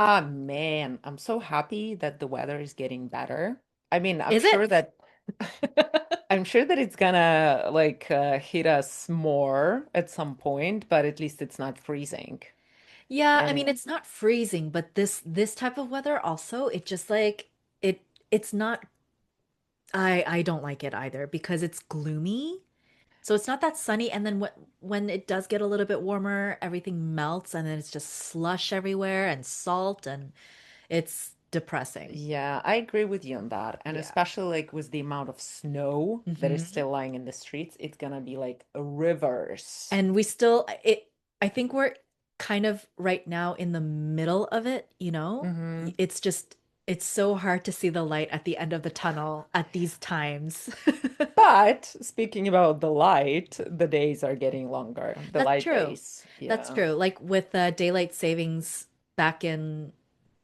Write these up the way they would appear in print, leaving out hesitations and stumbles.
Ah, man, I'm so happy that the weather is getting better. I mean, I'm Is sure it? that I'm sure that it's gonna hit us more at some point, but at least it's not freezing. Yeah, I mean And it's not freezing, but this type of weather also, it just like it's not I don't like it either because it's gloomy. So it's not that sunny and then when it does get a little bit warmer, everything melts and then it's just slush everywhere and salt and it's depressing. yeah, I agree with you on that. And Yeah. especially like with the amount of snow that is Hmm. still lying in the streets, it's gonna be like rivers. And we still it I think we're kind of right now in the middle of it, you know? Hmm. It's just it's so hard to see the light at the end of the tunnel at these times. But speaking about the light, the days are getting longer, the That's light true. days. That's Yeah. true. Like with daylight savings back in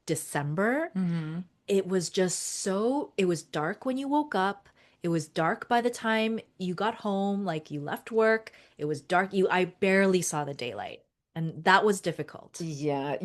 December, Hmm. it was just so, it was dark when you woke up. It was dark by the time you got home, like you left work. It was dark. I barely saw the daylight. And that was difficult. Yeah,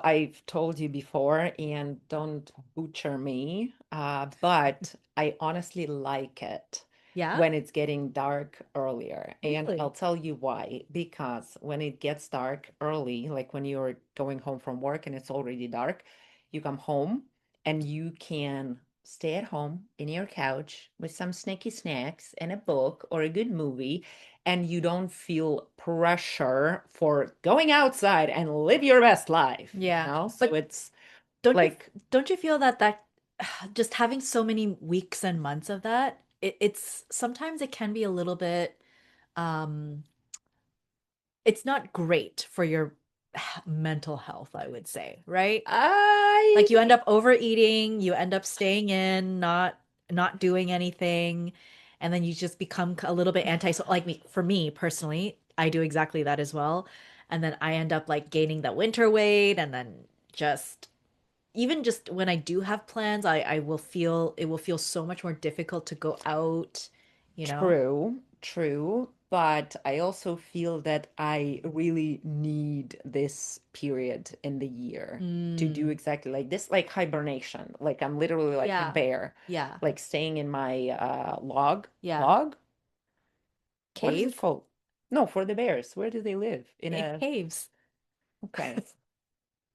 I've told you before, and don't butcher me, but I honestly like it Yeah? when it's getting dark earlier. And I'll Really? tell you why. Because when it gets dark early, like when you're going home from work and it's already dark, you come home and you can stay at home in your couch with some snacky snacks and a book or a good movie and you don't feel pressure for going outside and live your best life, Yeah. So But it's don't you like, don't you feel that just having so many weeks and months of that, it's sometimes it can be a little bit um it's not great for your mental health, I would say, right? I Like you end up overeating, you end up staying in, not doing anything, and then you just become a little bit anti so like me for me personally, I do exactly that as well. And then I end up like gaining the winter weight and then just even just when I do have plans, I will feel it will feel so much more difficult to go out, you know? True, true, but I also feel that I really need this period in the year to do Mm, exactly like this, like hibernation. Like I'm literally like a yeah. bear, Yeah. like staying in my Yeah. log. What is it Cave? called? No, for the bears. Where do they live? In a Caves. Okay.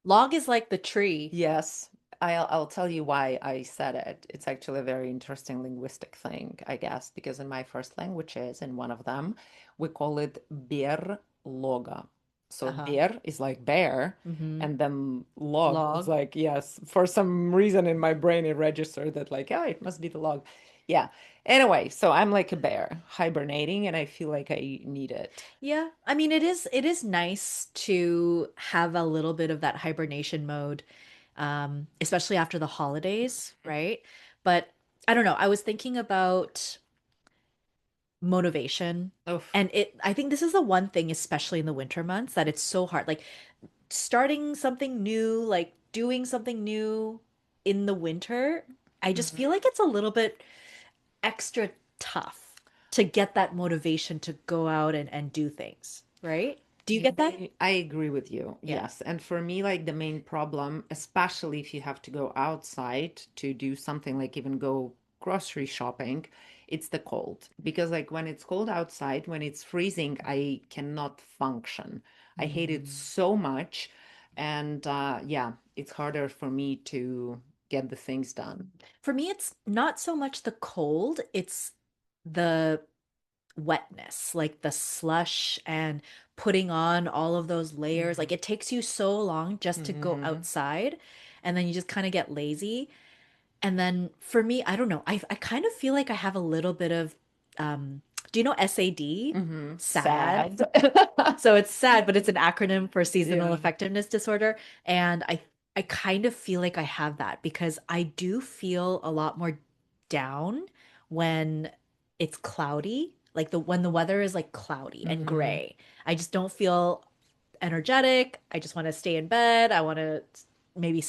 Log is like the tree. Yes, I'll tell you why I said it. It's actually a very interesting linguistic thing, I guess, because in my first languages, in one of them, we call it bear loga. So Uh-huh. bear is like bear, Mm-hmm. and then log is Log. like, yes, for some reason in my brain it registered that like, yeah, it must be the log. Yeah. Anyway, so I'm like a bear hibernating, and I feel like I need it. Yeah. I mean, it is nice to have a little bit of that hibernation mode, especially after the holidays, right? But I don't know. I was thinking about motivation. Oof. And I think this is the one thing, especially in the winter months, that it's so hard. Like starting something new, like doing something new in the winter, I just feel like it's a little bit extra tough to get that motivation to go out and do things, right? Do you Yeah, get that? I agree with you. Yeah. Yes. And for me, like the main problem, especially if you have to go outside to do something like even go grocery shopping, it's the cold. Because like when it's cold outside, when it's freezing, I cannot function. I hate it Mm. so much. And yeah, it's harder for me to get the things done. For me, it's not so much the cold, it's the wetness, like the slush and putting on all of those layers. Hmm. Like it takes you so long just to go Hmm. outside and then you just kind of get lazy. And then for me, I don't know. I kind of feel like I have a little bit of do you know SAD? Hmm. Sad. Sad. So it's sad, but it's an acronym for seasonal Yeah. affectiveness disorder. And I kind of feel like I have that because I do feel a lot more down when it's cloudy, like the when the weather is like cloudy and Hmm. gray. I just don't feel energetic. I just want to stay in bed. I want to maybe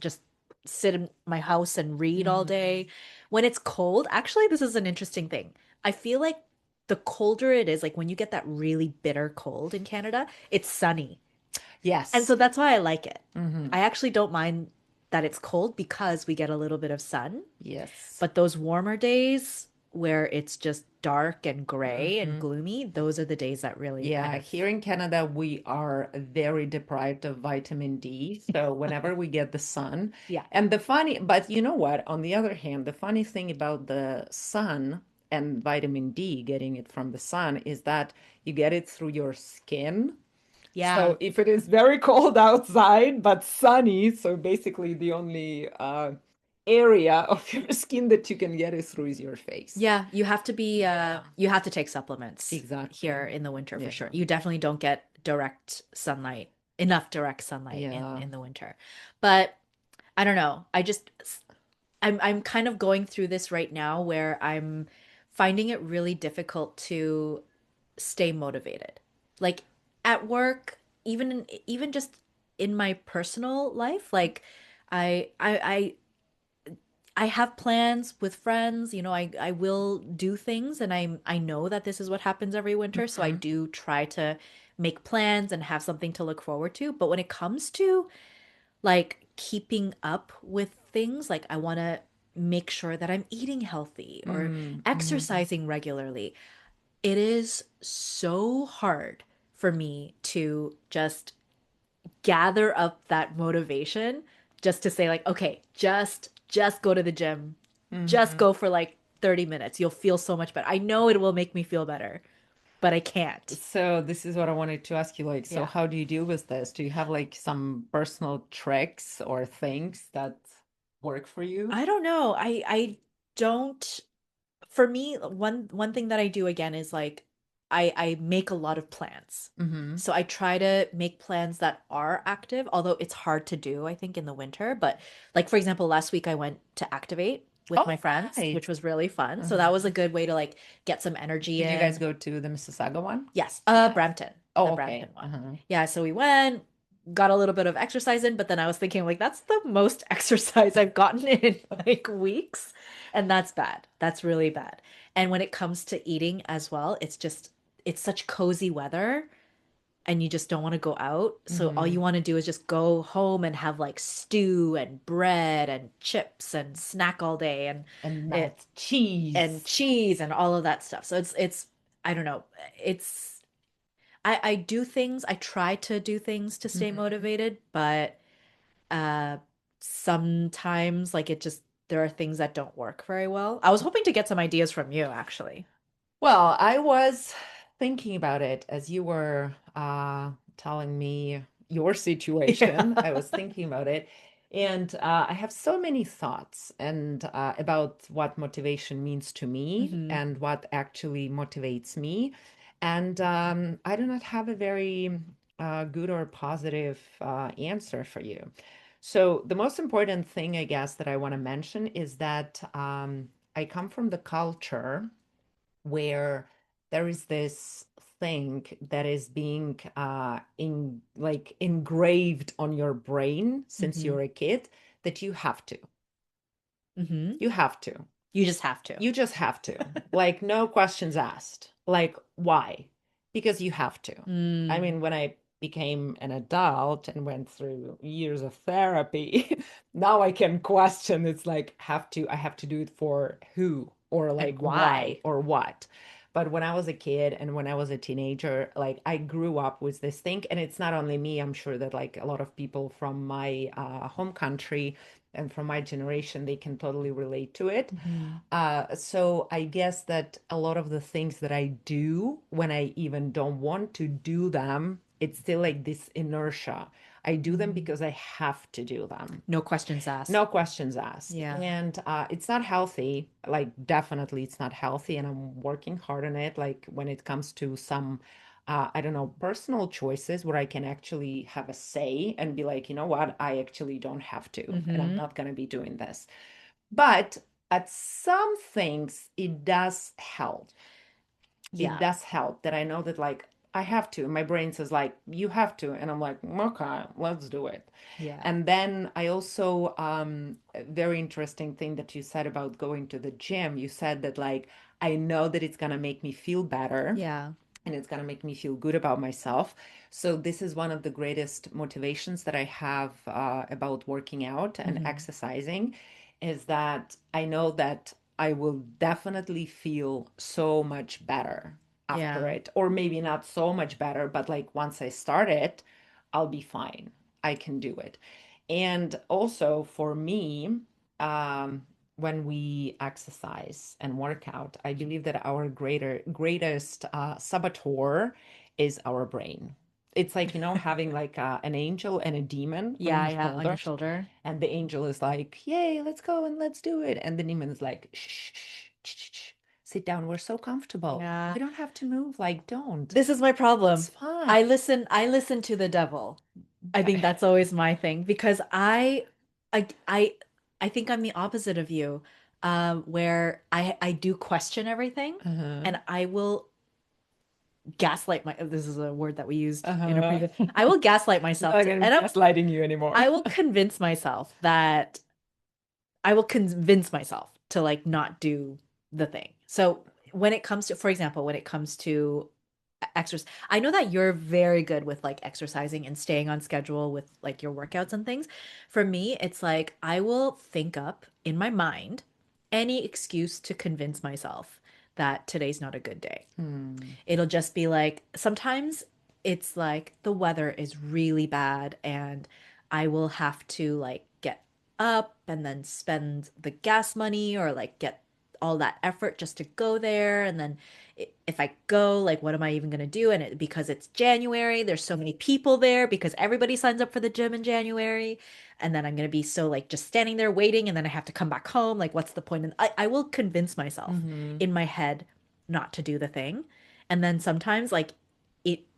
just sit in my house and read all Hmm. day. When it's cold, actually, this is an interesting thing. I feel like the colder it is, like when you get that really bitter cold in Canada, it's sunny. And Yes. so that's why I like it. Hmm. I actually don't mind that it's cold because we get a little bit of sun. Yes. But those warmer days where it's just dark and gray and Hmm. gloomy, those are the days that really kind Yeah, of, here in Canada, we are very deprived of vitamin D. So whenever we get the sun, yeah. and the funny, but you know what? On the other hand, the funny thing about the sun and vitamin D, getting it from the sun, is that you get it through your skin. Yeah. So if it is very cold outside but sunny, so basically the only area of your skin that you can get is through is your face. Yeah, you have to be you have to take supplements here Exactly. in the winter for Yeah. sure. You definitely don't get direct sunlight, enough direct sunlight Yeah. in the winter. But I don't know. I'm kind of going through this right now where I'm finding it really difficult to stay motivated. Like at work, even just in my personal life, like I have plans with friends, I will do things and I know that this is what happens every winter, so I Mhm. do try to make plans and have something to look forward to. But when it comes to like keeping up with things, like I want to make sure that I'm eating healthy or Mm, mhm. exercising regularly, it is so hard for me to just gather up that motivation just to say like, okay, just go to the gym. Just Mhm. go for like 30 minutes. You'll feel so much better. I know it will make me feel better, but I can't. So this is what I wanted to ask you, like, so Yeah. how do you deal with this? Do you have like some personal tricks or things that work for you? I don't know. I don't for me, one thing that I do again is like I make a lot of plans. Mm-hmm. So I try to make plans that are active, although it's hard to do, I think, in the winter. But like for example, last week I went to Activate with my Oh, friends, nice. which was really fun. So that was a Uh-huh. good way to like get some energy Did you guys in. go to the Mississauga one? Yes, Yes. Brampton, the Oh, Brampton okay. one. Uh-huh. Yeah, so we went, got a little bit of exercise in, but then I was thinking like that's the most exercise I've gotten in like weeks, and that's bad. That's really bad. And when it comes to eating as well, it's such cozy weather and you just don't want to go out. So all Mm-hmm. you want to do is just go home and have like stew and bread and chips and snack all day And it nuts, cheese. and cheese and all of that stuff. So it's I don't know. It's I do things, I try to do things to stay Mm-hmm. motivated, but uh sometimes like it just there are things that don't work very well. I was hoping to get some ideas from you actually. Well, I was thinking about it as you were telling me your situation. I Yeah. was thinking about it, and I have so many thoughts and about what motivation means to me hmm and what actually motivates me. And I do not have a very good or positive answer for you. So the most important thing, I guess, that I want to mention is that I come from the culture where there is this thing that is being engraved on your brain since hmm you're a kid that you have to. hmm You have to. You just have to. You just have to. Like, no questions asked. Like, why? Because you have to. I Mm, mean, when I became an adult and went through years of therapy, now I can question. It's like, I have to do it for who or and like why why? or what. But when I was a kid and when I was a teenager, like I grew up with this thing, and it's not only me, I'm sure that like a lot of people from my home country and from my generation, they can totally relate to it. hmm So I guess that a lot of the things that I do when I even don't want to do them, it's still like this inertia. I do them Mm. because I have to do them. No questions asked. No questions asked. Yeah. And it's not healthy. Like, definitely, it's not healthy. And I'm working hard on it. Like, when it comes to some, I don't know, personal choices where I can actually have a say and be like, you know what, I actually don't have to. And I'm hmm not going to be doing this. But at some things, it does help. It Yeah. does help that I know that, like, I have to. My brain says, like, you have to. And I'm like, okay, let's do it. Yeah. And then I also, a very interesting thing that you said about going to the gym. You said that, like, I know that it's going to make me feel better. Yeah. and it's going to make me feel good about myself. So this is one of the greatest motivations that I have about working out and Hmm. exercising, is that I know that I will definitely feel so much better after Yeah. it, or maybe not so much better, but like once I start it, I'll be fine. I can do it. And also for me, um, when we exercise and work out, I believe that our greatest saboteur is our brain. It's like, having like an angel and a demon on Yeah, your yeah, on your shoulders. shoulder. And the angel is like, yay, let's go and let's do it. And the demon is like, shh, shh, shh, shh, shh. Sit down. We're so comfortable. Yeah. We don't have to move. Like, don't. This is my It's problem. fine. I listen to the devil. I think that's always my thing because I I I think I'm the opposite of you, where I do question everything Uh-huh. and I will gaslight my this is a word that we used in a Uh-huh. previous I will gaslight I'm myself not to gonna be gaslighting you anymore. I will convince myself that I will convince myself to like not do the thing. So when it comes to, for example, when it comes to exercise, I know that you're very good with like exercising and staying on schedule with like your workouts and things. For me, it's like I will think up in my mind any excuse to convince myself that today's not a good day. Hmm. It'll just be like sometimes it's like the weather is really bad and I will have to like get up and then spend the gas money or like get all that effort just to go there and then if I go like what am I even going to do and because it's January there's so many people there because everybody signs up for the gym in January and then I'm going to be so like just standing there waiting and then I have to come back home like what's the point and I will convince myself Mm-hmm. in my head not to do the thing and then sometimes like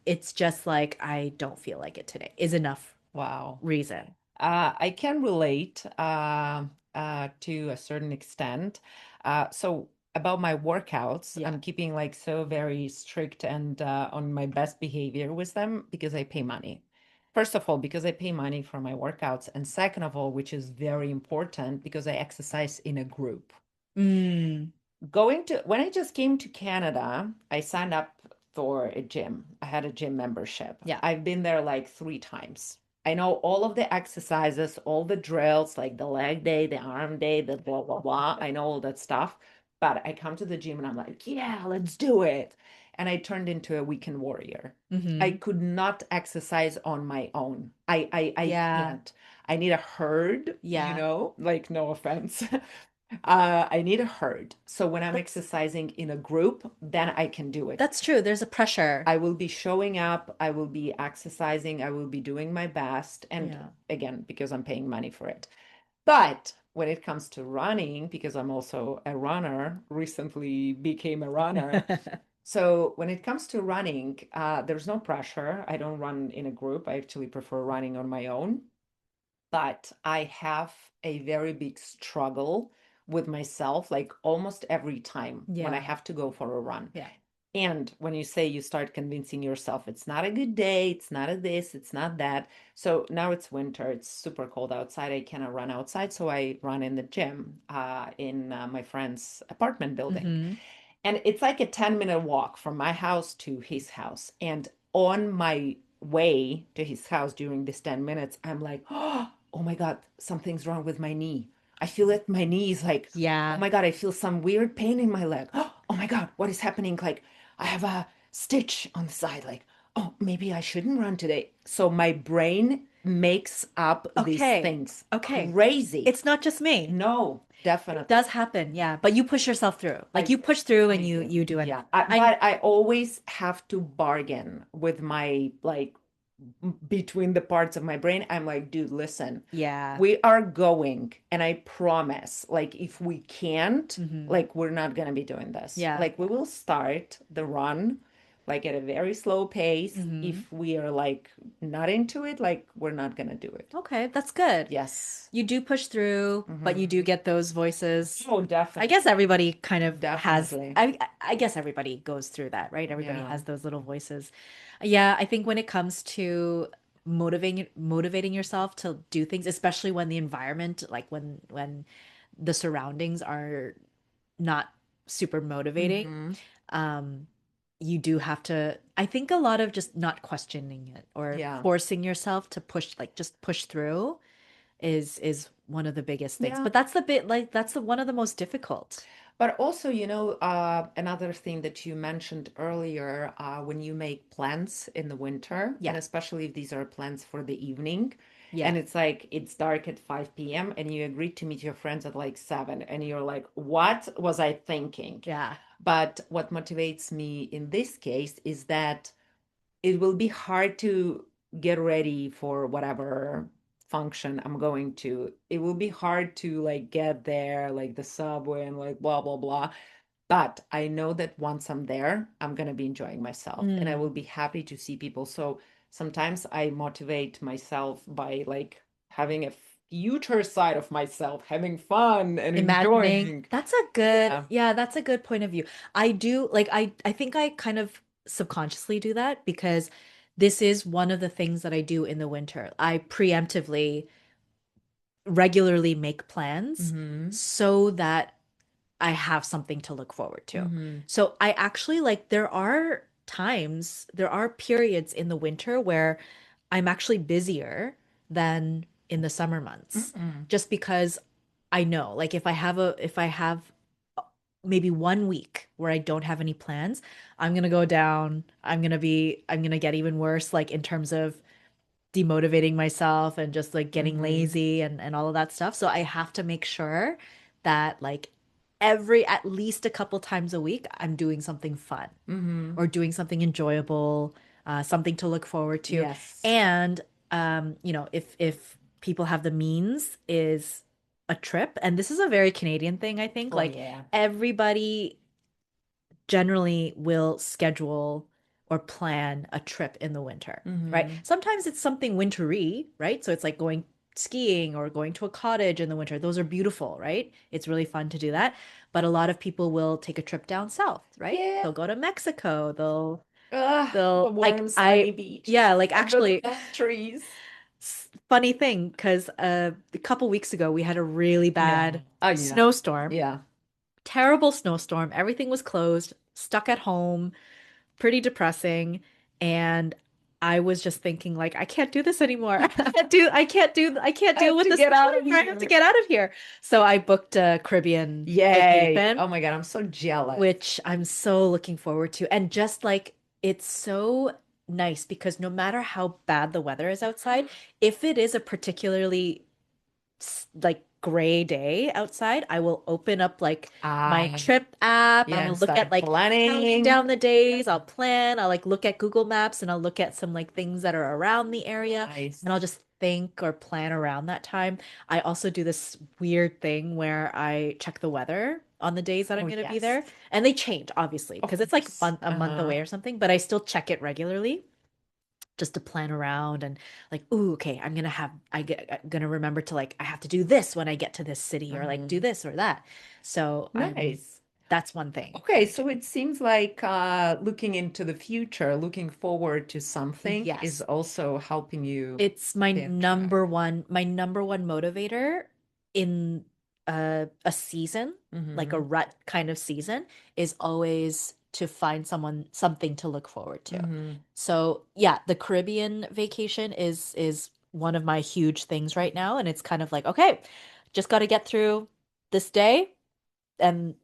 it's just like I don't feel like it today is enough Wow. reason. I can relate to a certain extent. So about my workouts, Yeah. I'm keeping like so very strict and on my best behavior with them because I pay money. First of all, because I pay money for my workouts, and second of all, which is very important, because I exercise in a group. Mm, Going to When I just came to Canada, I signed up for a gym. I had a gym membership. yeah. I've been there like 3 times. I know all of the exercises, all the drills, like the leg day, the arm day, the blah, blah, blah. I know all that stuff. But I come to the gym and I'm like, yeah, let's do it. And I turned into a weekend warrior. I Mm-hmm. could not exercise on my own. I Yeah. can't. I need a herd, Yeah. like no offense. I need a herd. So when I'm That's exercising in a group, then I can do it. that's true. There's a pressure. I will be showing up, I will be exercising, I will be doing my best. And Yeah. again, because I'm paying money for it. But when it comes to running, because I'm also a runner, recently became a runner. So when it comes to running, there's no pressure. I don't run in a group. I actually prefer running on my own. But I have a very big struggle with myself, like almost every time when I Yeah. have to go for a run. Yeah. And when you say you start convincing yourself it's not a good day, it's not a this, it's not that. So now it's winter, it's super cold outside. I cannot run outside. So I run in the gym in my friend's apartment building. Mm-hmm. And it's like a 10-minute walk from my house to his house. And on my way to his house during this 10 minutes, I'm like, oh my God, something's wrong with my knee. I feel that my knee is like, oh Yeah. my God, I feel some weird pain in my leg. Oh my God, what is happening? Like, I have a stitch on the side. Like, oh, maybe I shouldn't run today. So my brain makes up these Okay. things Okay. crazy. It's not just me. No, It definitely. does happen. Yeah. But you push yourself through. Like I you push through and I do. you do Yeah. anything. I But I always have to bargain with my like between the parts of my brain. I'm like, dude, listen, yeah. we are going, and I promise, like, if we can't, Mm-hmm. like, we're not gonna be doing this. Yeah. Like, we will start the run like at a very slow pace. Mm-hmm. If we are like not into it, like, we're not gonna do it. Okay, that's good. Yes. You do push through, but you do Hmm. get those voices. Oh, I guess definitely. everybody kind of has Definitely. I guess everybody goes through that, right? Everybody Yeah. has those little voices. Yeah, I think when it comes to motivating yourself to do things, especially when the environment, like when the surroundings are not super motivating, Hmm. um you do have to, I think a lot of just not questioning it or Yeah. forcing yourself to push, like just push through is one of the biggest things. Yeah. But that's the bit like that's the one of the most difficult. But also, another thing that you mentioned earlier, when you make plans in the winter, and Yeah. especially if these are plans for the evening, Yeah. and it's like it's dark at 5 p.m. and you agreed to meet your friends at like 7, and you're like, what was I thinking? Yeah. But what motivates me in this case is that it will be hard to get ready for whatever function I'm going to. It will be hard to like get there, like the subway and like blah, blah, blah. But I know that once I'm there, I'm going to be enjoying myself and I Mm. will be happy to see people. So sometimes I motivate myself by like having a future side of myself, having fun and Imagining. enjoying. That's a good, Yeah. yeah, that's a good point of view. I do like I think I kind of subconsciously do that because this is one of the things that I do in the winter. I preemptively regularly make plans Mm-hmm. so that I have something to look forward to. Mm-hmm. So I actually like there are times, there are periods in the winter where I'm actually busier than in the summer months Mm-hmm. just because I know like if I have maybe 1 week where I don't have any plans, I'm gonna go down. I'm gonna get even worse like in terms of demotivating myself and just like getting Mm-hmm. lazy and all of that stuff. So I have to make sure that like every at least a couple times a week I'm doing something fun Mm-hmm. or doing something enjoyable, something to look forward to. Yes. And if people have the means is a trip. And this is a very Canadian thing, I think. Oh Like yeah. everybody generally will schedule or plan a trip in the winter, right? Mm-hmm. Sometimes it's something wintry, right? So it's like going skiing or going to a cottage in the winter. Those are beautiful, right? It's really fun to do that. But a lot of people will take a trip down south, right? Yeah. They'll go to Mexico. The They'll like warm, sunny I beaches yeah, like under the actually palm trees. funny thing because a couple weeks ago we had a really Yeah. bad Oh yeah. snowstorm, Yeah. terrible snowstorm. Everything was closed, stuck at home, pretty depressing. And I was just thinking, like, I can't do this anymore. I can't I deal have with to this get out of anymore. I have to here. get out of here. So I booked a Caribbean Yay. vacation, Oh my God, I'm so jealous. which I'm so looking forward to. And just like, it's so nice because no matter how bad the weather is outside, if it is a particularly like gray day outside, I will open up like my Ah, trip app. yeah, I'm and gonna look at start like counting planning. down the days. I'll plan. I'll like look at Google Maps and I'll look at some like things that are around the area Nice. and I'll just think or plan around that time. I also do this weird thing where I check the weather on the days that I'm Oh, gonna be yes. there. And they change, obviously, Of because it's like course. a month away or something, but I still check it regularly just to plan around and like, ooh, okay, I'm gonna remember to like I have to do this when I get to this city or like do Mhm. this or that. So I'm Nice. that's one thing that Okay, I so do. it seems like looking into the future, looking forward to something is Yes. also helping you It's my stay on track. number one motivator in a season, like a Mm-hmm. rut kind of season, is always to find something to look forward to. Mm-hmm. So yeah, the Caribbean vacation is one of my huge things right now, and it's kind of like, okay, just got to get through this day, and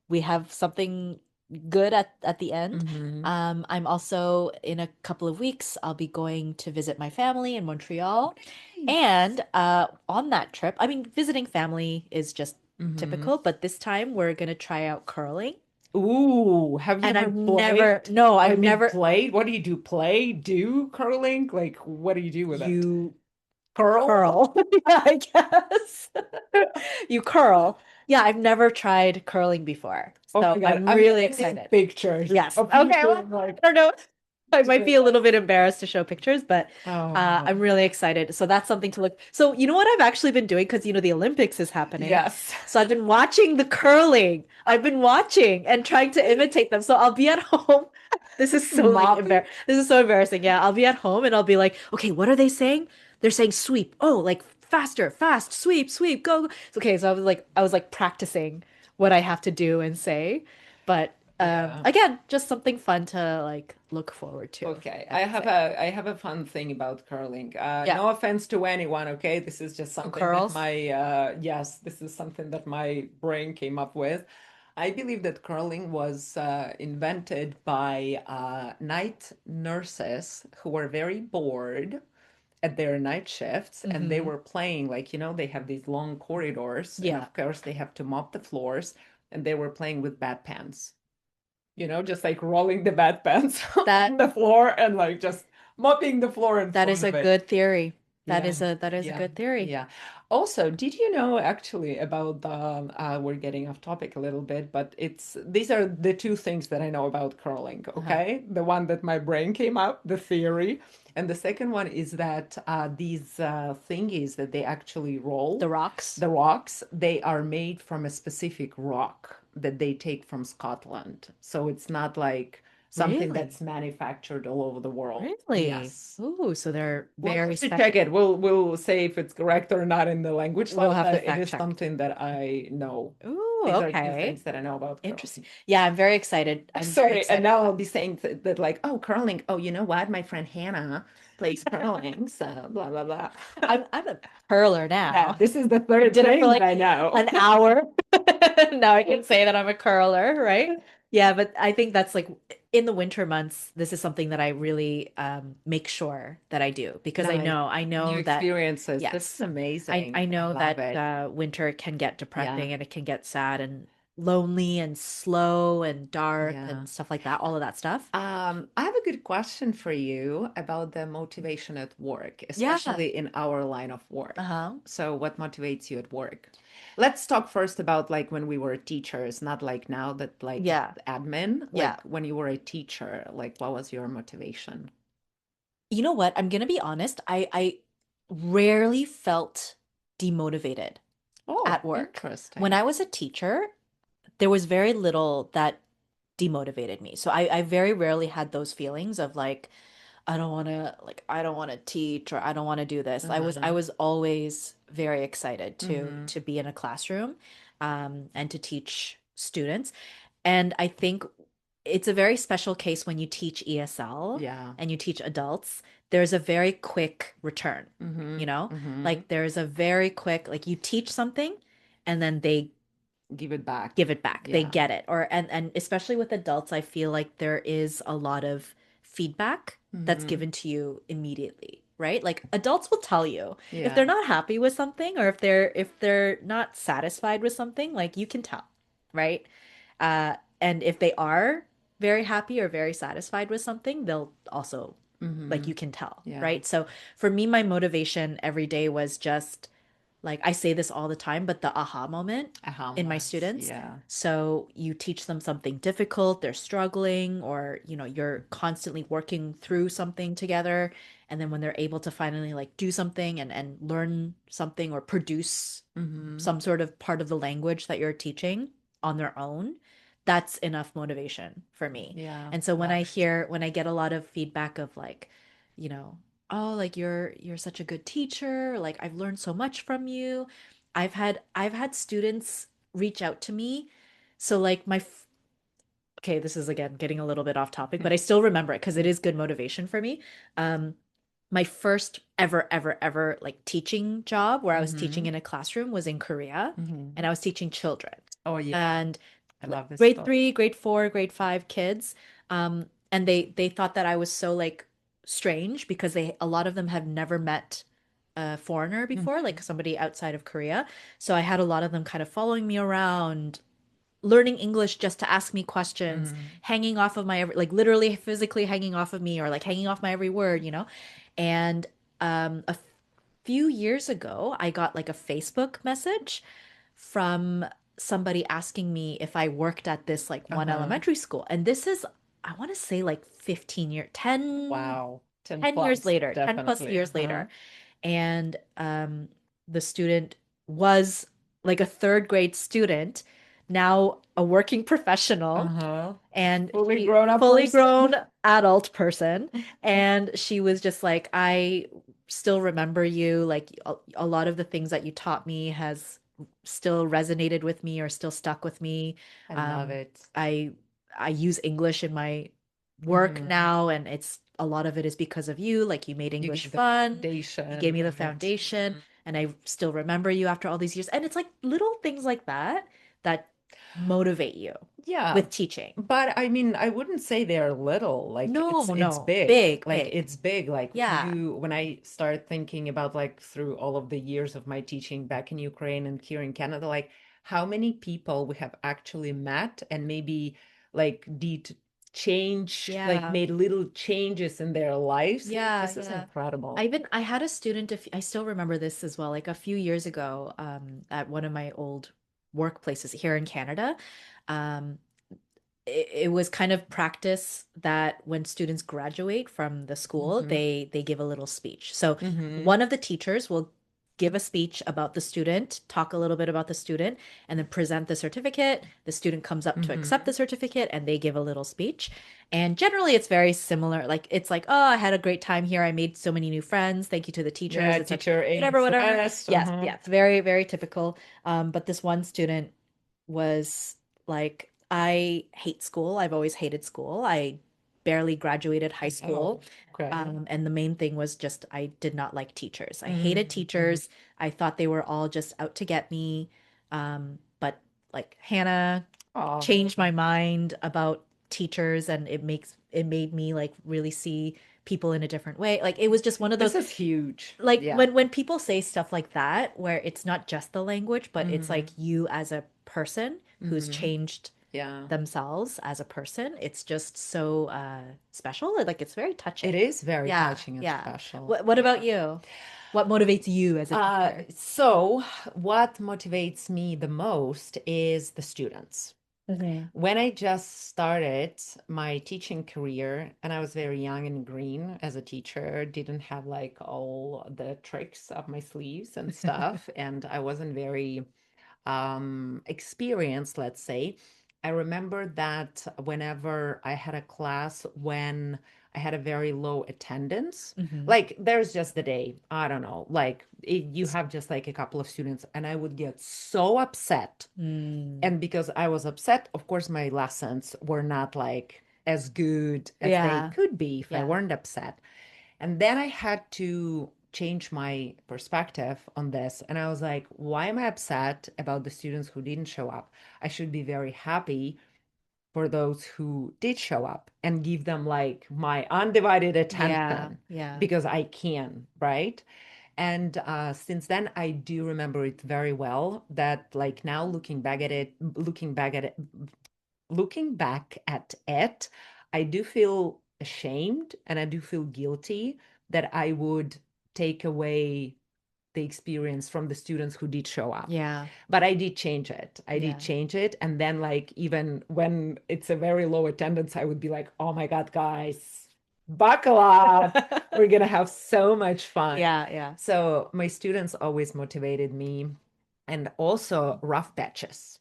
we have something good at the end. Mm-hmm. I'm also in a couple of weeks, I'll be going to visit my family in Montreal. Nice. And on that trip, I mean, visiting family is just Mm-hmm. typical, but this time we're gonna try out curling. Ooh, have you And ever played? I I've mean, never, played? What do you do? Play? Do curling? Like, what do you do with it? you Curl? curl. Yeah, I guess. You curl. Yeah, I've never tried curling before. Oh So my God, I'm I'm really sending excited. pictures Yes. of you Okay. doing Well, like, I don't know. I might doing be a little like, bit embarrassed to show pictures, but oh, I'm really excited. So that's something to look. So you know what I've actually been doing because the Olympics is happening. yes. So I've been watching the curling. I've been watching and trying to imitate them. So I'll be at home. This is so like Mopping. this is so embarrassing. Yeah, I'll be at home and I'll be like, okay, what are they saying? They're saying sweep. Oh, like faster, fast, sweep, sweep, go. Okay, so I was like practicing what I have to do and say, but Yeah. Again, just something fun to like look forward to, Okay, I would say. I have a fun thing about curling. Yeah. No offense to anyone, okay? This is just Oh, something that curls. my yes, this is something that my brain came up with. I believe that curling was invented by night nurses who were very bored at their night shifts, and they Hmm. were playing, like, you know, they have these long corridors, and Yeah. of course they have to mop the floors, and they were playing with bedpans, you know, just like rolling the bedpans That on the floor and like just mopping the floor in that is front a of it. good theory. Yeah, That is a yeah, good theory. yeah. Also, did you know actually about the we're getting off topic a little bit, but it's these are the two things that I know about curling, Uh-huh. okay? The one that my brain came up, the theory, and the second one is that these thingies that they actually The roll, rocks. the rocks, they are made from a specific rock that they take from Scotland. So it's not like something Really? that's manufactured all over the world. Really? Yes. Ooh, so they're We'll very have to check special. it. We'll say if it's correct or not in the language We'll lab, have to but it fact is check. something that I know. Ooh, These are two okay. things that I know about Interesting. curling. Yeah, I'm very excited. I'm very Sorry, and excited now for I'll that. be saying that like, oh, curling. Oh, you know what? My friend Hannah plays curling, so blah blah blah. I'm a curler Yeah, now. this is the I third did it for thing that like I know. an hour. Now I can say that I'm a curler, right? Yeah, but I think that's like in the winter months, this is something that I really make sure that I do because Nice. I New know that experiences. This is yes, amazing. I I know love that it. winter can get Yeah, depressing and it can get sad and lonely and slow and dark yeah. and stuff like that, all of that stuff. I have a good question for you about the motivation at work, Yeah. especially in our line of work. Uh-huh. So, what motivates you at work? Let's talk first about like when we were teachers, not like now that like Yeah. admin, Yeah. like when you were a teacher, like what was your motivation? You know what? I'm gonna be honest. I rarely felt demotivated Oh, at work. When interesting. I was a teacher, there was very little that demotivated me. So I very rarely had those feelings of like, I don't want to teach or I don't want to do this. I Uh-huh. was always very excited Mm-hmm. to be in a classroom and to teach students. And I think it's a very special case when you teach ESL Yeah. and you teach adults. There's a very quick return, Mm-hmm. you know? Mm-hmm. Like there's a very quick, like you teach something and then they Give it back. give it back. They Yeah. get it. Or and especially with adults, I feel like there is a lot of feedback that's Mm-hmm. given to you immediately, right? Like adults will tell you if they're Yeah. not happy with something or if they're not satisfied with something, like you can tell, right? And if they are very happy or very satisfied with something, they'll also like Mm-hmm. you can tell, Yeah. right? So for me, my motivation every day was just like I say this all the time, but the aha moment Aha in my moments. students. Yeah. So you teach them something difficult, they're struggling, or you know, you're constantly working through something together. And then when they're able to finally like do something and learn something or produce Mm-hmm. some sort of part of the language that you're teaching on their own, that's enough motivation for me. Yeah. And so Love it. when I get a lot of feedback of like, you know, oh, like you're such a good teacher, like I've learned so much from you. I've had students reach out to me. So like okay, this is again getting a little bit off topic, but I still remember it because it is good motivation for me. Um, my first ever like teaching job where I was teaching Mm-hmm. in a classroom was in Korea Mm-hmm. and I was teaching children Oh yeah, and I like love this grade stuff. 3, grade 4, grade 5 kids. And they thought that I was so like strange because a lot of them had never met a foreigner before, Mm-hmm. like somebody outside of Korea. So I had a lot of them kind of following me around, learning English just to ask me questions, Mm-hmm. hanging off of my like literally physically hanging off of me or like hanging off my every word, you know? And a few years ago, I got like a Facebook message from somebody asking me if I worked at this like one Uh-huh. elementary school. And this is, I want to say like 15 years, Wow. 10 10 years plus, later, 10 plus definitely. years Uh-huh. later. And the student was like a third grade student, now a working professional Uh-huh. and Fully she grown up fully person. grown adult person. And she was just like, I still remember you. Like a lot of the things that you taught me has still resonated with me or still stuck with me. I love Um, it. I I use English in my work Hmm. now, and it's a lot of it is because of you. Like you made You English gave the fun, you gave foundation, me the right? foundation, and I still remember you after all these years. And it's like little things like that that motivate you Yeah, with teaching. but I mean, I wouldn't say they're little. Like No, it's no, big. big, Like big. it's big. Like Yeah, you, when I start thinking about like through all of the years of my teaching back in Ukraine and here in Canada, like how many people we have actually met and maybe like did change, like yeah. made little changes in their lives. Yeah, This is yeah. incredible. I had a student I still remember this as well, like a few years ago, at one of my old workplaces here in Canada. Um, it was kind of practice that when students graduate from the school, Hmm. they give a little speech. So Hmm. one of the teachers will give a speech about the student, talk a little bit about the student, and then present the certificate. The student comes up to accept Hmm. the certificate and they give a little speech. And generally it's very similar. Like it's like, oh, I had a great time here. I made so many new friends. Thank you to the teachers, Yeah, etc. teacher Whatever, aides whatever. rest. Yes, Uh-huh. yes, very, very typical. But this one student was like, I hate school. I've always hated school. I barely graduated high Oh, school. okay. And the main thing was just I did not like teachers. I hated Mm. teachers. I thought they were all just out to get me. But like Hannah Oh, changed my mind about teachers, and it made me like really see people in a different way. Like it was just one of those, this is huge. like Yeah. when people say stuff like that where it's not just the language, but it's Hmm. like you as a person who's Hmm. changed Yeah. themselves as a person, it's just so special. Like it's very It touching. is very Yeah, touching and yeah. special. What about Yeah. you? What motivates you as a teacher? So what motivates me the most is the students. Hmm. When I just started my teaching career and I was very young and green as a teacher, didn't have like all the tricks up my sleeves and stuff, and I wasn't very experience, let's say, I remember that whenever I had a class when I had a very low attendance, Hmm. like there's just the day, I don't know, like you have just like a couple of students, and I would get so upset. Mm. And because I was upset, of course, my lessons were not like as good as they Yeah, could be if I yeah, weren't upset. And then I had to change my perspective on this. And I was like, why am I upset about the students who didn't show up? I should be very happy for those who did show up and give them like my undivided yeah, attention yeah, because I can, right? And since then, I do remember it very well that like now looking back at it, I do feel ashamed and I do feel guilty that I would take away the experience from the students who did show up. yeah, But I did change it. I did yeah. change it. And then, like, even when it's a very low attendance, I would be like, oh my God, guys, buckle up. We're going to have so much fun. Yeah, yeah. So, my students always motivated me. And also, rough patches.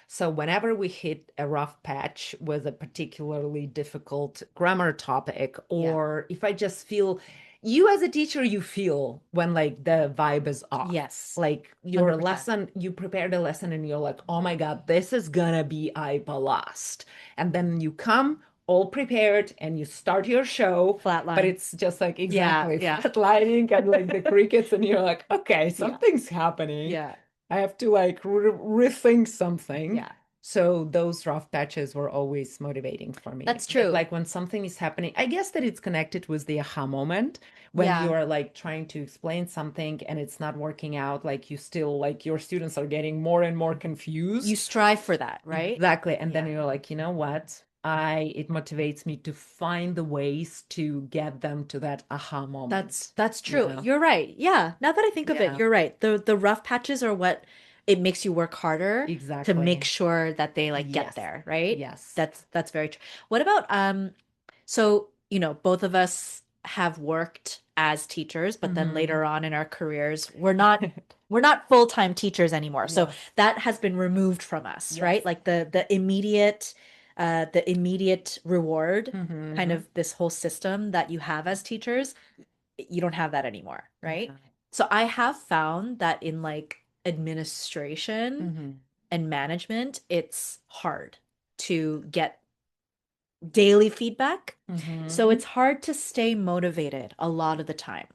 So whenever we hit a rough patch with a particularly difficult grammar topic, Yeah. or if I just feel you as a teacher, you feel when like the vibe is off. Yes. Like your 100%. lesson, you prepared a lesson and you're like, oh my God, this is gonna be a blast. And then you come all prepared and you start your show, but Flatline. it's just like Yeah, exactly yeah. flat lighting and like the crickets, and you're like, okay, Yeah. something's happening. Yeah. I have to like rethink something. Yeah. So those rough patches were always motivating for me. That's true. Like when something is happening, I guess that it's connected with the aha moment when you Yeah. are like trying to explain something and it's not working out, like you still like your students are getting more and more You confused. strive for that, right? Exactly. And then Yeah. you're like, you know what? It motivates me to find the ways to get them to that aha moment. That's true. Yeah. You're right. Yeah. Now that I think of it, Yeah. you're right. The rough patches are what it makes you work harder to make Exactly. sure that they like get Yes. there, right? Yes. That's very true. What about so, both of us have worked as teachers, but then Hmm. later on in our careers, we're not full-time teachers anymore. So Yes. that has been removed from us, Yes. right? Like the immediate reward, kind Hmm. of this whole system that you have as teachers, you don't have that anymore, right? Yeah. So I have found that in like administration Hmm. and management, it's hard to get daily feedback. So Mm-hmm. it's hard to stay motivated a lot of the time,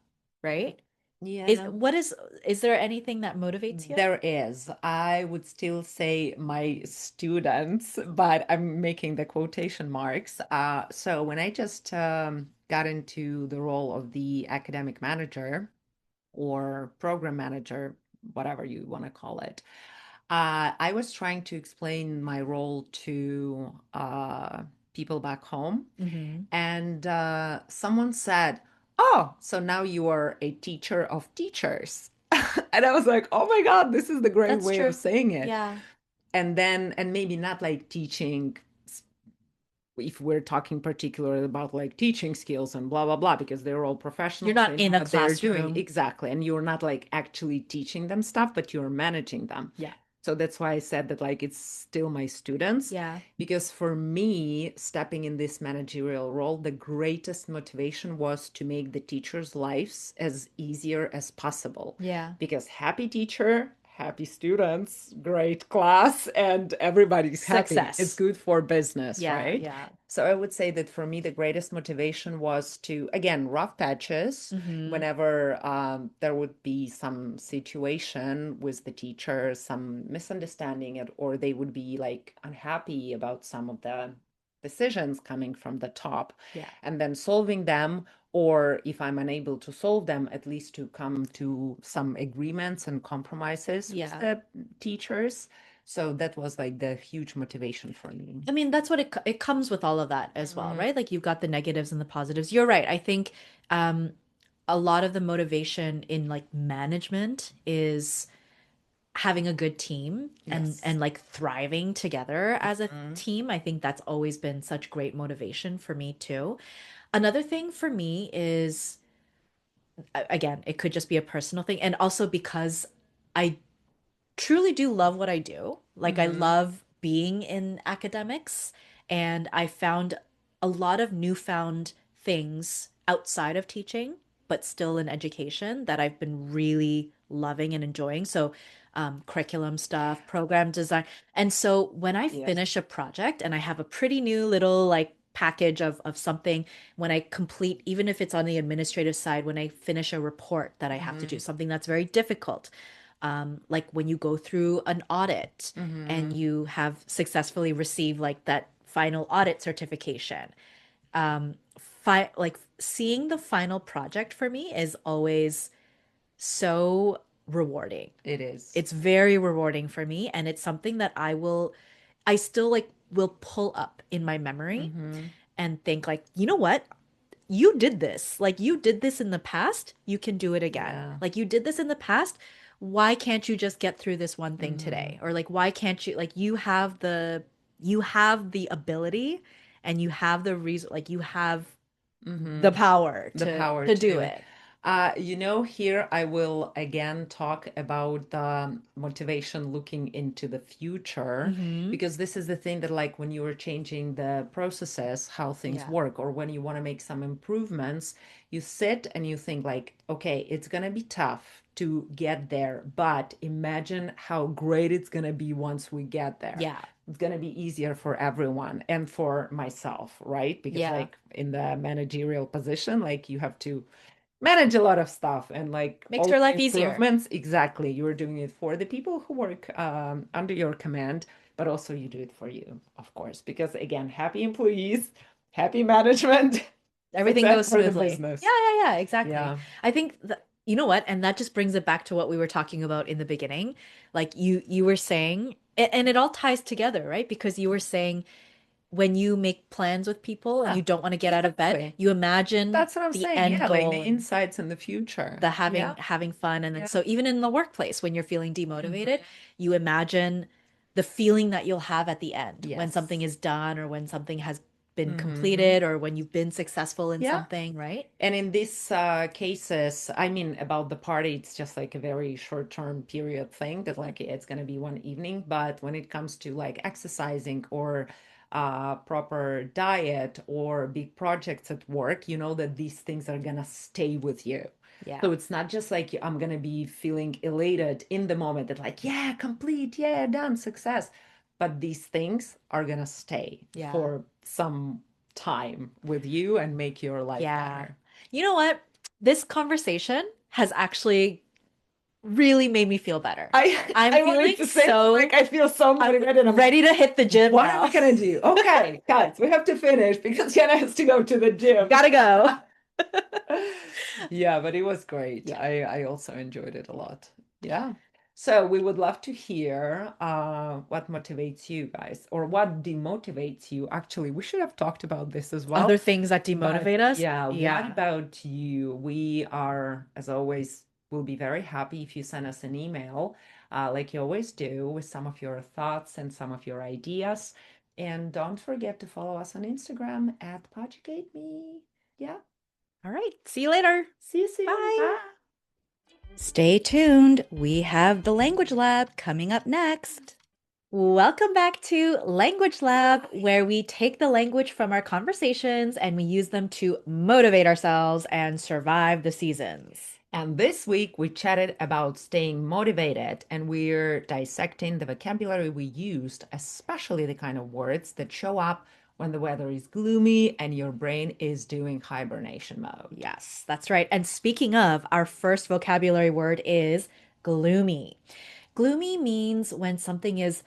right? Is Yeah. what is there anything that motivates you? There is. I would still say my students, but I'm making the quotation marks. So when I just got into the role of the academic manager or program manager, whatever you want to call it, I was trying to explain my role to people back home, Hmm. and someone said, "Oh, so now you are a teacher of teachers." And I was like, "Oh my God, this is the great That's way of true. saying it." Yeah. And then, and maybe not like teaching, if we're talking particularly about like teaching skills and blah blah blah, because they're all You're professionals, not they know in a what they're doing classroom. exactly, and you're not like actually teaching them stuff, but you're managing them. Yeah. So that's why I said that like it's still my students, Yeah. because for me, stepping in this managerial role, the greatest motivation was to make the teachers' lives as easier as possible. Yeah. Because happy teacher, happy students, great class, and everybody's happy. It's Success. good for business, Yeah. right? Yeah. So I would say that for me, the greatest motivation was to, again, rough patches. Hmm. Whenever there would be some situation with the teacher, some misunderstanding, or they would be like unhappy about some of the decisions coming from the top, Yeah. and then solving them, or if I'm unable to solve them, at least to come to some agreements and compromises with Yeah. the teachers. So that was like the huge motivation for me. I mean, that's what it comes with all of that as well, Mhm. right? Like you've got the negatives and the positives. You're right. I think um a lot of the motivation in like management is having a good team Yes. and like thriving together as a Mhm. team. I think that's always been such great motivation for me too. Another thing for me is again, it could just be a personal thing and also because I truly do love what I do. Like I Mhm. love being in academics and I found a lot of newfound things outside of teaching, but still in education that I've been really loving and enjoying. So curriculum stuff, program design. And so when I Yes. finish a project and I have a pretty new little like package of something, when I complete, even if it's on the administrative side, when I finish a report that I have to do, Mhm. something that's very difficult, like when you go through an audit and Mhm. you have successfully received like that final audit certification. Like seeing the final project for me is always so rewarding. It is. It's very rewarding for me, and it's something that I still like will pull up in my memory Mhm. and think like, you know what? You did this. Like you did this in the past, you can do it again. Yeah. Like you did this in the past. Why can't you just get through this one thing today? Mhm. Or like why can't you like you have the ability and you have the reason like you have the Mhm. power The power to to do do it. it. Here I will again talk about the motivation looking into the future, Mm-hmm. because this is the thing that, like, when you are changing the processes, how things Yeah. work, or when you want to make some improvements, you sit and you think, like, okay, it's gonna be tough to get there, but imagine how great it's gonna be once we get there. Yeah. It's going to be easier for everyone and for myself, right? Because Yeah. like in the managerial position, like you have to manage a lot of stuff, and like Makes all your the life easier. improvements, exactly, you're doing it for the people who work under your command, but also you do it for you, of course, because again, happy employees, happy management, Everything success goes for the smoothly. Yeah, business. yeah, yeah, exactly. Yeah. I think that, you know what? And that just brings it back to what we were talking about in the beginning. Like you were saying, and it all ties together, right? Because you were saying when you make plans with people and Yeah, you don't want to get out of bed, exactly. you imagine That's what I'm the saying. end Yeah, like the goal and insights in the future. the Yeah. having fun. And then Yeah. so even in the workplace, when you're feeling demotivated, Mhm. you imagine the feeling that you'll have at the end when something Yes. is done or when something has been Hmm. completed or when you've been successful in Yeah. something, right? And in these cases, I mean, about the party, it's just like a very short-term period thing that like it's going to be one evening. But when it comes to like exercising or proper diet or big projects at work, you know that these things are going to stay with you. Yeah. So it's not just like I'm going to be feeling elated in the moment that like, yeah, complete, yeah, done, success. But these things are going to stay Yeah. for some time with you and make your life Yeah. better. You know what? This conversation has actually really made me feel better. I'm I wanted feeling to say like so I feel so I'm motivated. I'm like, ready to hit the gym what are we now. gonna do? Okay, guys, we have to finish because Jenna has to go to the gym. Gotta go. Yeah, but it was great. Yeah. I also enjoyed it a lot. Yeah. So we would love to hear what motivates you guys or what demotivates you. Actually, we should have talked about this as well. Other things that But demotivate us. yeah, what Yeah. about you? We are, as always, will be very happy if you send us an email, like you always do, with some of your thoughts and some of your ideas. And don't forget to follow us on Instagram at PoducateMe. Yeah. All right. See you later. See you soon. Bye. Bye. Stay tuned. We have the language lab coming up next. Welcome back to Language Lab, where we take the language from our conversations and we use them to motivate ourselves and survive the seasons. And this week we chatted about staying motivated and we're dissecting the vocabulary we used, especially the kind of words that show up when the weather is gloomy and your brain is doing hibernation mode. Yes, that's right. And speaking of, our first vocabulary word is gloomy. Gloomy means when something is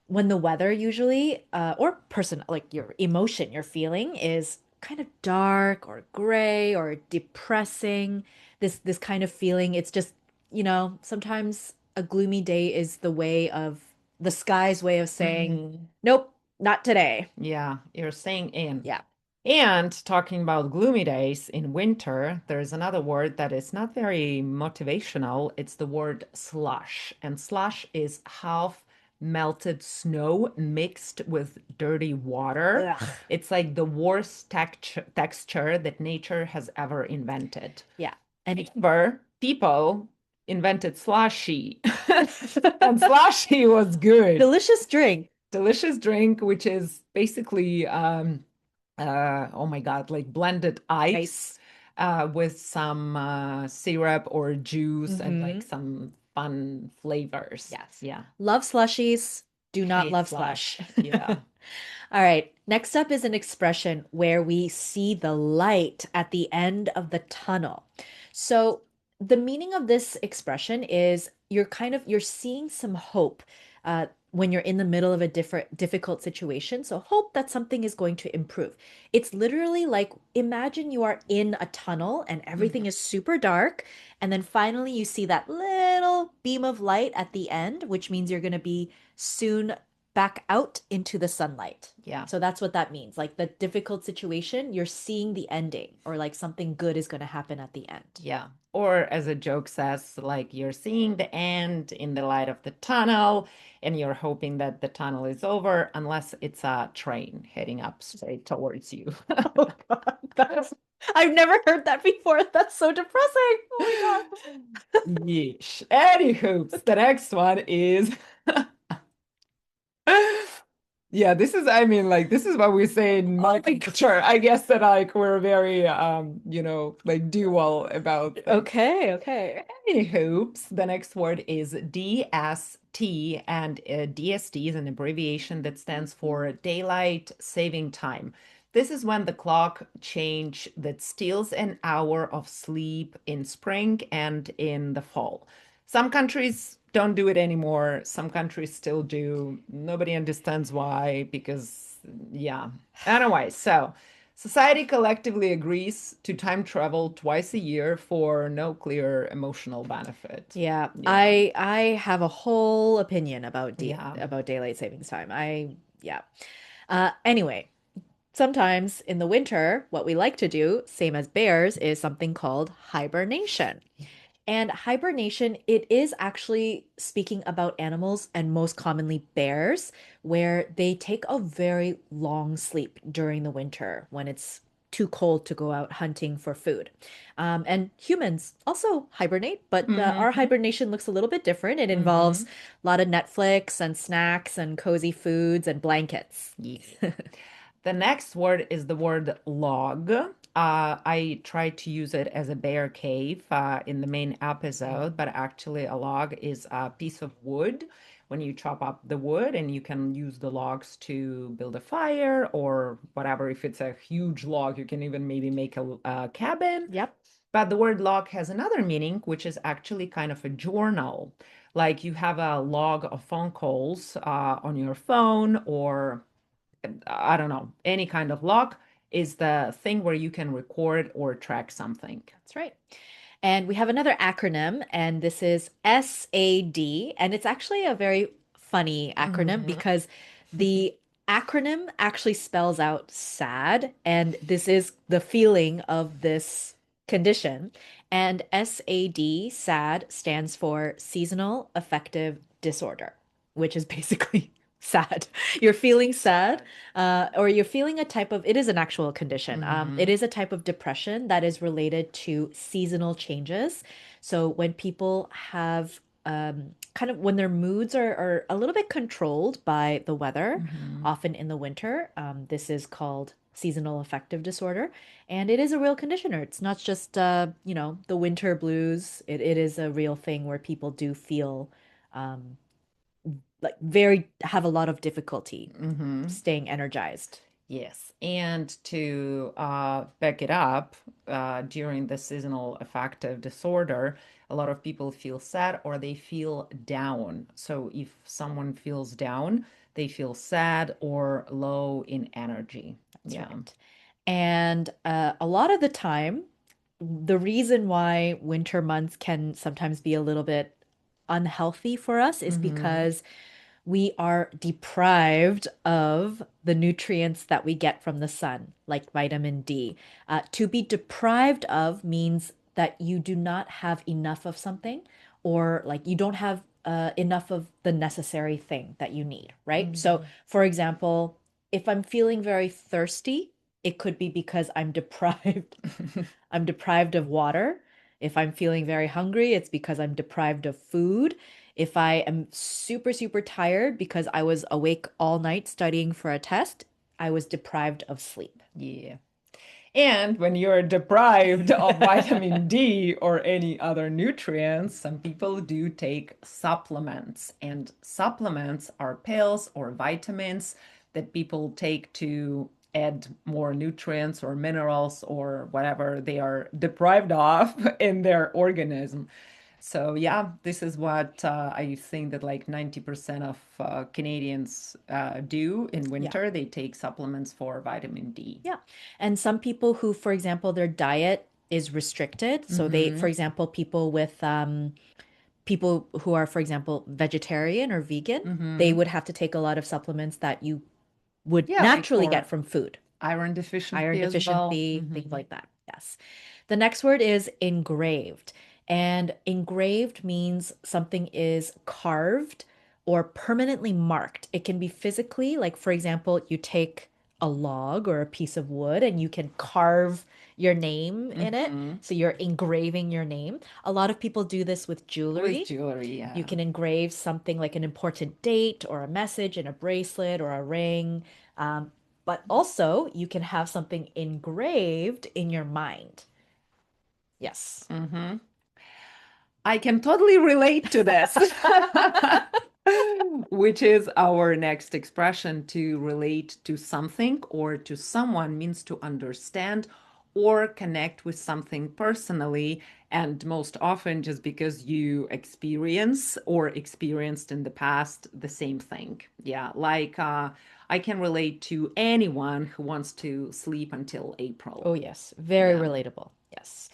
when the weather usually or person like your emotion your feeling is kind of dark or gray or depressing, this kind of feeling. It's just, sometimes a gloomy day is the sky's way of saying Mhm. nope, not today. Yeah, you're staying in. Yeah. And talking about gloomy days in winter, there's another word that is not very motivational. It's the word slush. And slush is half melted snow mixed with dirty water. Ugh. It's like the worst texture that nature has ever invented. Yeah. And However, people invented slushy, and slushy was good. delicious drink. Delicious drink, which is basically oh my God, like blended ice Ice. with some syrup or juice and like Mm-hmm. some fun flavors. Yes. Yeah. Love slushies, do not Hate love slush. slush. Yeah. All right. Next up is an expression where we see the light at the end of the tunnel. So the meaning of this expression is you're seeing some hope when you're in the middle of a difficult situation. So hope that something is going to improve. It's literally like imagine you are in a tunnel and everything Mhm. is super dark, and then finally you see that little beam of light at the end, which means you're going to be soon back out into the sunlight. Yeah. So that's what that means. Like the difficult situation, you're seeing the ending, or like something good is going to happen at the end. Yeah. Or as a joke says, like you're seeing the end in the light of the tunnel and you're hoping that the tunnel is over unless it's a train heading up straight towards you. Oh God, I've never heard that before. That's so depressing. Oh my God. Yeesh. Anywho, the next one is yeah, this is, I mean, like, this is what we say in my culture. I guess that like we're very like dual about things. Okay, okay. Anywho, the next word is DST, and DST is an abbreviation that stands for Daylight Saving Time. This is when the clock change that steals an hour of sleep in spring and in the fall. Some countries don't do it anymore. Some countries still do. Nobody understands why, because, yeah. Anyway, so society collectively agrees to time travel twice a year for no clear emotional benefit. Yeah, Yeah, I have a whole opinion about yeah. daylight savings time. Yeah. Anyway, sometimes in the winter, what we like to do, same as bears, is something called hibernation. And hibernation, it is actually speaking about animals and most commonly bears, where they take a very long sleep during the winter when it's too cold to go out hunting for food. And humans also hibernate, but our Hmm. hibernation looks a little bit different. It involves Hmm. a lot of Netflix and snacks and cozy foods and blankets. Yeah. The next word is the word log. I tried to use it as a bear cave in the main episode, but actually, a log is a piece of wood when you chop up the wood, and you can use the logs to build a fire or whatever. If it's a huge log, you can even maybe make a cabin. Yep. But the word log has another meaning, which is actually kind of a journal. Like you have a log of phone calls on your phone, or I don't know, any kind of log is the thing where you can record or track something. That's right. And we have another acronym, and this is SAD. And it's actually a very funny acronym Mhm. because the acronym actually spells out sad, and this is the feeling of this condition. And SAD, SAD, stands for seasonal affective disorder, which is basically sad. You're feeling sad, Sad. or you're feeling a type of, it is an actual condition. It Mm-hmm. is a type of depression that is related to seasonal changes. So when people have kind of when their moods are a little bit controlled by the weather, Mm-hmm. often in the winter, this is called seasonal affective disorder. And it is a real condition. It's not just, the winter blues. It is a real thing where people do feel um, like very, have a lot of difficulty Mm-hmm. staying energized. Yes. And to back it up, during the seasonal affective disorder, a lot of people feel sad or they feel down. So if someone feels down, they feel sad or low in energy. That's Yeah. right. And a lot of the time, the reason why winter months can sometimes be a little bit unhealthy for us is Mm-hmm. because we are deprived of the nutrients that we get from the sun, like vitamin D. To be deprived of means that you do not have enough of something, or like you don't have enough of the necessary thing that you need, right? So, Mm-hmm. for example, if I'm feeling very thirsty, it could be because I'm deprived. I'm deprived of water. If I'm feeling very hungry, it's because I'm deprived of food. If I am super, super tired because I was awake all night studying for a test, I was deprived of sleep. Yeah. And when you're deprived of vitamin D or any other nutrients, some people do take supplements. And supplements are pills or vitamins that people take to add more nutrients or minerals or whatever they are deprived of in their organism. So yeah, this is what I think that like 90% of Canadians do in Yeah. winter. They take supplements for vitamin D. Yeah. And some people who, for example, their diet is restricted. So they, Mm-hmm. for example, people who are, for example, vegetarian or vegan, they Mm-hmm. would have to take a lot of supplements that you would Yeah, like naturally get for from food. iron Iron deficiency as well. deficiency, things Mm-hmm. like that. Yes. The next word is engraved. And engraved means something is carved or permanently marked. It can be physically, like, for example, you take a log or a piece of wood and you can carve your name in it. Mm-hmm. So you're engraving your name. A lot of people do this with With jewelry. jewelry, You yeah. can engrave something like an important date or a message in a bracelet or a ring. Um, but also, you can have something engraved in your mind. Yes. Mm-hmm. I can totally relate to this. Which is our next expression. To relate to something or to someone means to understand or connect with something personally, and most often just because you experience or experienced in the past the same thing. Yeah, like I can relate to anyone who wants to sleep until April. Oh, yes. Very Yeah. relatable. Yes.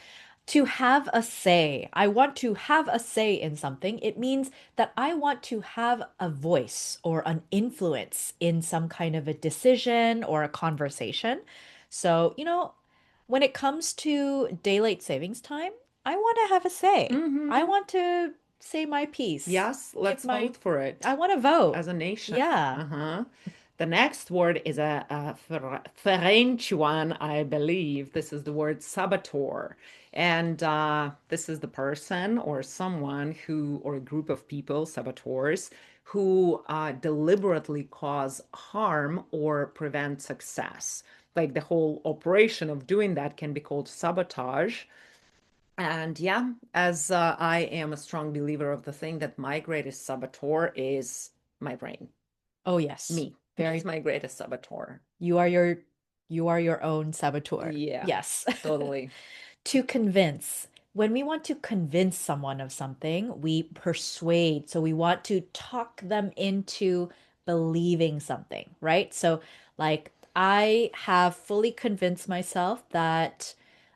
To have a say. I want to have a say in something. It means that I want to have a voice or an influence in some kind of a decision or a conversation. So, when it comes to daylight savings time, I want to have a say. I Mm-hmm. want to say my piece. Yes, Give let's my, vote for it I want to vote. as a nation. Yeah. Uh-huh. The next word is a French one, I believe. This is the word saboteur. And this is the person or someone who, or a group of people, saboteurs, who deliberately cause harm or prevent success. Like the whole operation of doing that can be called sabotage. And yeah, as I am a strong believer of the thing that my greatest saboteur is my brain. Oh, yes. Me is Very, my greatest saboteur. you are your you are your own saboteur. Yeah, Yes. totally. To convince. When we want to convince someone of something, we persuade. So we want to talk them into believing something, right? So, like, I have fully convinced myself that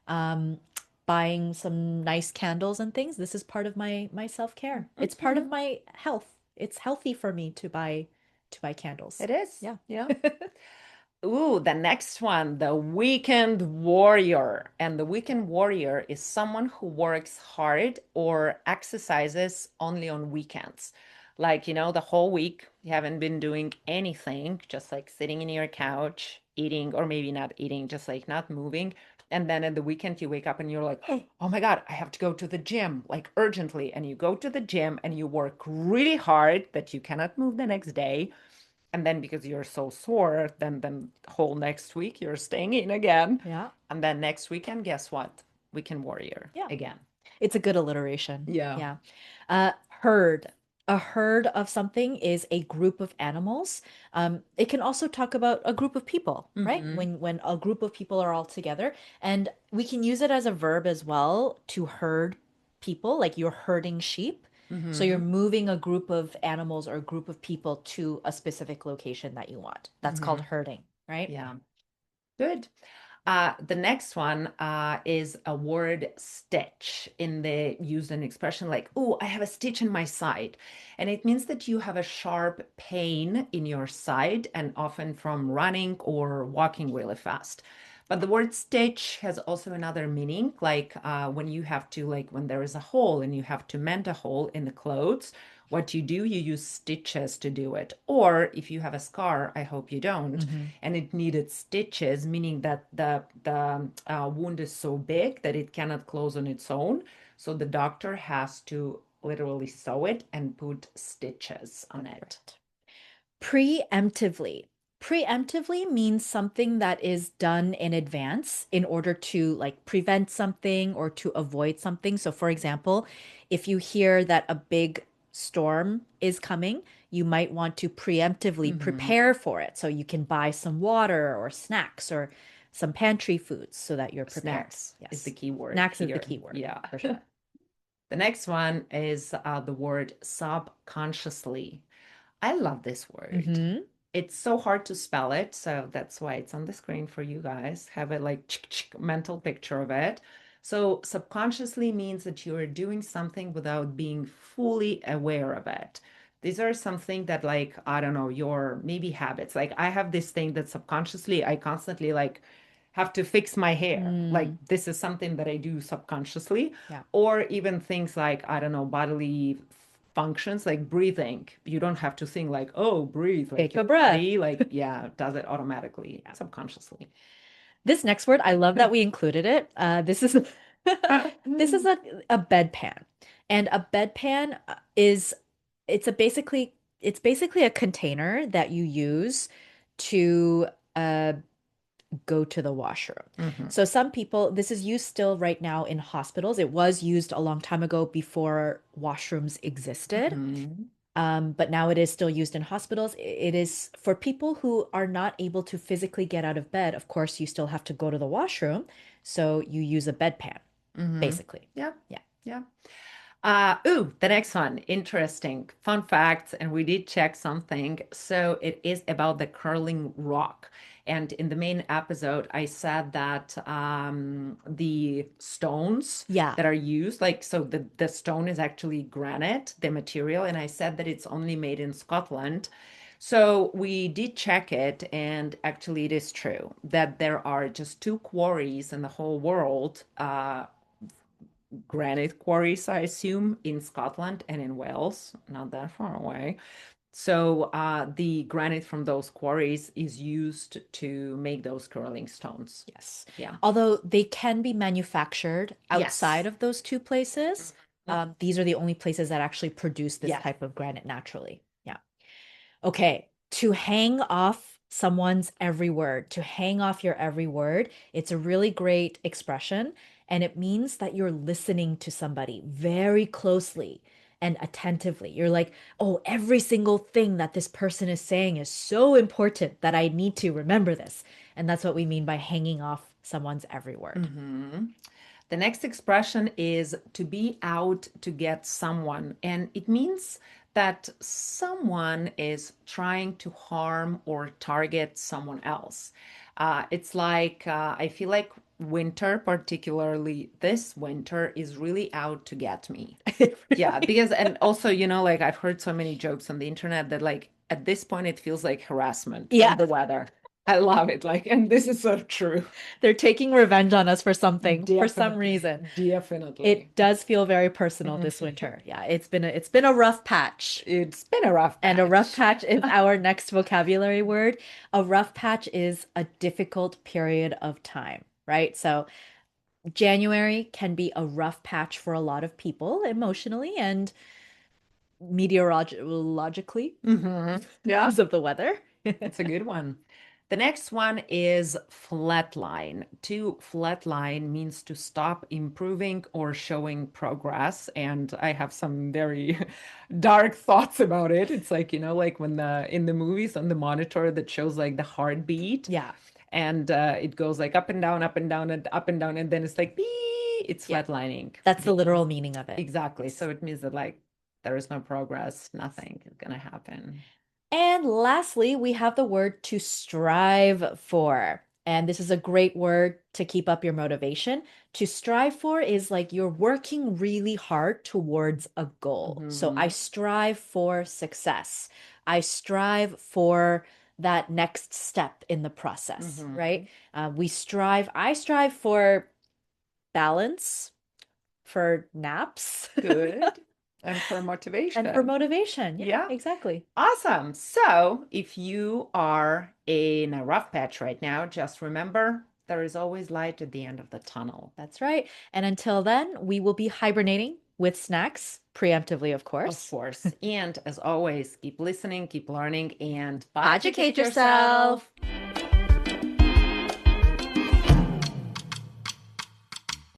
um, buying some nice candles and things, this is part of my self-care. It's part of Mhm. my health. It's healthy for me to buy candles. It is. Yeah. Yeah. Ooh, the next one, the weekend warrior. And the weekend warrior is someone who works hard or exercises only on weekends. Like, the whole week you haven't been doing anything, just like sitting in your couch, eating, or maybe not eating, just like not moving. And then at the weekend you wake up and you're like, oh my God, I have to go to the gym, like urgently. And you go to the gym and you work really hard that you cannot move the next day. And then because you're so sore, then whole next week you're staying in again. Yeah. And then next weekend, guess what? Weekend warrior Yeah. again. It's a good alliteration. Yeah. Yeah. Herd. A herd of something is a group of animals. It can also talk about a group of people, right? Mm-hmm. When a group of people are all together, and we can use it as a verb as well to herd people, like you're herding sheep. So you're Mm-hmm. moving a group of animals or a group of people to a specific location that you want. That's called Mm-hmm. herding, right? Yeah. Good. The next one is a word stitch in the used an expression like, oh, I have a stitch in my side. And it means that you have a sharp pain in your side and often from running or walking really fast. But the word stitch has also another meaning, like when you have to, like when there is a hole and you have to mend a hole in the clothes, what you do, you use stitches to do it. Or if you have a scar, I hope you don't, Mm-hmm. and it needed stitches, meaning that the wound is so big that it cannot close on its own. So the doctor has to literally sew it and put stitches on it. Right. Preemptively. Preemptively means something that is done in advance in order to like prevent something or to avoid something. So, for example, if you hear that a big storm is coming, you might want to preemptively Mm-hmm. prepare for it. So you can buy some water or snacks or some pantry foods so that you're prepared. Snacks is the Yes. key word Snacks is the here. key word Yeah. for sure. The next one is the word subconsciously. I love this word. Mm-hmm. It's so hard to spell it, so that's why it's on the screen for you guys. Have a like mental picture of it. So subconsciously means that you are doing something without being fully aware of it. These are something that like, I don't know, your maybe habits. Like I have this thing that subconsciously I constantly like have to fix my hair. Like Mm, this is something that I do subconsciously, yeah. or even things like, I don't know, bodily functions like breathing. You don't have to think like, oh, breathe. Like Take your a breath. body, like, yeah, does it automatically, Yeah. subconsciously. This next word, I love that we included it. This is this is a bedpan, and a bedpan is it's basically a container that you use to go to the washroom. Hmm. So some people, this is used still right now in hospitals. It was used a long time ago before washrooms existed. Hmm. But now it is still used in hospitals. It is for people who are not able to physically get out of bed. Of course, you still have to go to the washroom. So you use a bedpan, Hmm. basically. Yeah. Yeah. Yeah. The next one, interesting. Fun facts, and we did check something. So it is about the curling rock. And in the main episode, I said that the stones Yeah. that are used, like, so the stone is actually granite, the material, and I said that it's only made in Scotland. So we did check it, and actually it is true that there are just two quarries in the whole world, granite quarries, I assume, in Scotland and in Wales, not that far away. So the granite from those quarries is used to make those curling stones. Yes. Yeah. Although they can be manufactured outside Yes. of those two places, Mhm. these are the only places that actually produce this Yes. type of granite naturally. Yeah. Okay, to hang off someone's every word, to hang off your every word, it's a really great expression. And it means that you're listening to somebody very closely and attentively. You're like, oh, every single thing that this person is saying is so important that I need to remember this. And that's what we mean by hanging off someone's every word. Hmm. The next expression is to be out to get someone, and it means that someone is trying to harm or target someone else. It's like, I feel like winter, particularly this winter, is really out to get me. It Yeah, really- because, and also, like I've heard so many jokes on the internet that, like, at this point, it feels like harassment Yeah, from the weather. I love it. Like, and this is so true. they're taking revenge on us for something, for some Definitely. reason. Definitely. It does feel very personal this winter. Yeah, it's been a rough patch. It's been a rough And a rough patch. patch is our next vocabulary word. A rough patch is a difficult period of time, right? So January can be a rough patch for a lot of people emotionally and meteorologically Yeah, because of the weather. it's a good one. The next one is flatline. To flatline means to stop improving or showing progress. And I have some very dark thoughts about it. It's like, like when in the movies on the monitor that shows like the heartbeat, Yeah, and it goes like up and down, up and down, and up and down, and then it's like, beep, it's yeah. flatlining. That's the literal meaning of it. Exactly. So it means that like there is no progress, nothing is gonna happen. And lastly, we have the word to strive for. And this is a great word to keep up your motivation. To strive for is like you're working really hard towards a goal. So I Hmm. strive for success. I strive for that next step in the process, Hmm. right? I strive for balance, for naps, Good. And for and for motivation. motivation. Yeah, Yeah. exactly. Awesome. So if you are in a rough patch right now, just remember there is always light at the end of the tunnel. That's right. And until then, we will be hibernating with snacks, preemptively, of Of course. course. And as always, keep listening, keep learning, and Educate educate yourself. yourself.